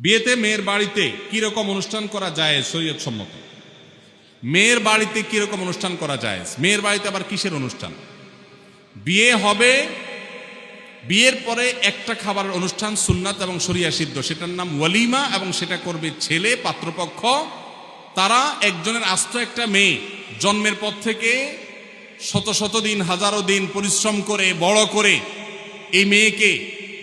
বিয়েতে মেয়ের বাড়িতে কিরকম অনুষ্ঠান করা যায় শরীয়ত সম্মত? মেয়ের বাড়িতে কিরকম অনুষ্ঠান করা যায়? মেয়ের বাড়িতে আবার কিসের অনুষ্ঠান? বিয়ে হবে, বিয়ের পরে একটা খাবার অনুষ্ঠান সুন্নাত এবং শরিয়া সিদ্ধ, সেটার নাম ওয়ালিমা, এবং সেটা করবে ছেলে পাত্রপক্ষ। তারা একজনের আস্ত একটা মেয়ে জন্মের পর থেকে শত শত দিন, হাজারো দিন পরিশ্রম করে বড় করে এই মেয়েকে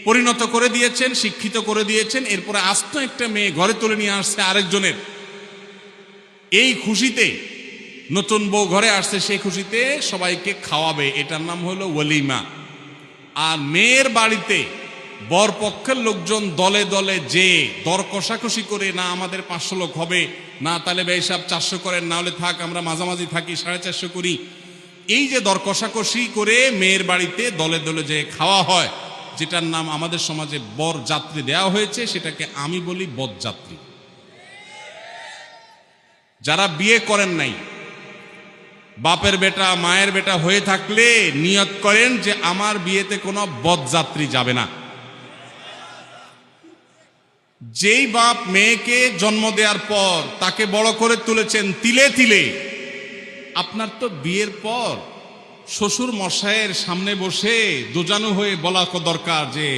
পরিণত করে দিয়েছেন, শিক্ষিত করে দিয়েছেন। এরপরে আস্ত একটা মেয়ে ঘরে তুলে নিয়ে আসছে আরেকজনের। এই খুশিতে, নতুন বউ ঘরে আসছে, সেই খুশিতে সবাইকে খাওয়াবে, এটার নাম হলো ওয়ালিমা। আর মেয়ের বাড়িতে বরপক্ষের লোকজন দলে দলে যে দর কষাকষি করে, না আমাদের 500 লোক হবে, না তাহলে ভাই সাহেব 400 করেন, না হলে থাক আমরা মাঝামাঝি থাকি 450 করি, এই যে দর কষাকষি করে মেয়ের বাড়িতে দলে দলে যে খাওয়া হয়, যেটার নাম আমাদের সমাজে বর যাত্রী দেওয়া হয়েছে, সেটাকে আমি বলি বরযাত্রী। যারা বিয়ে করেন নাই, বাপের বেটা মায়ের বেটা হয়ে থাকলে নিয়ত করেন যে আমার বিয়েতে কোনো বরযাত্রী যাবে না। যেই বাপ মেয়েকে জন্ম দেওয়ার পর তাকে বড় করে তুলেছেন তিলে তিলে, আপনার তো বিয়ের পর শ্বশুর মশাইয়ের সামনে বসে দোজানু হয়ে বলা দরকার যে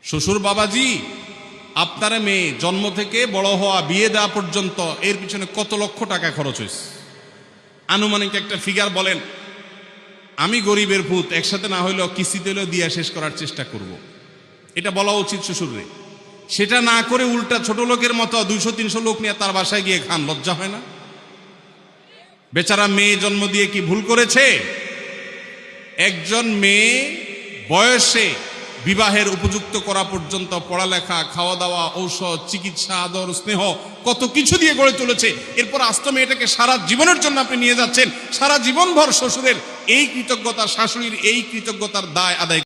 শ্বশুর বাবাজি, আপনার মেয়ে জন্ম থেকে বড় হওয়া, বিয়ে দেওয়া পর্যন্ত এর পিছনে কত লক্ষ টাকা খরচ হয়েছে, আনুমানিক একটা ফিগার বলেন। আমি গরিবের ভূত, একসাথে না হইলেও কিস্তিতে হলেও দিয়া শেষ করার চেষ্টা করব, এটা বলা উচিত শ্বশুরে। সেটা না করে উল্টা ছোট লোকের মতো 200-300 লোক নিয়ে তার বাসায় গিয়ে খান, লজ্জা হয় না? বেচারা মেয়ে জন্ম দিয়ে কি ভুল করেছে? একজন মেয়ে বয়সে বিবাহের উপযুক্ত করা পর্যন্ত পড়ালেখা, খাওয়া দাওয়া, ঔষধ, চিকিৎসা, আদর, স্নেহ কত কিছু দিয়ে গড়ে তুলেছে। এরপর আস্ত মেয়েটাকে সারা জীবনের জন্য আপনি নিয়ে যাচ্ছেন, সারা জীবনভর শ্বশুরের এই কৃতজ্ঞতা, শাশুড়ির এই কৃতজ্ঞতার দায় আদায়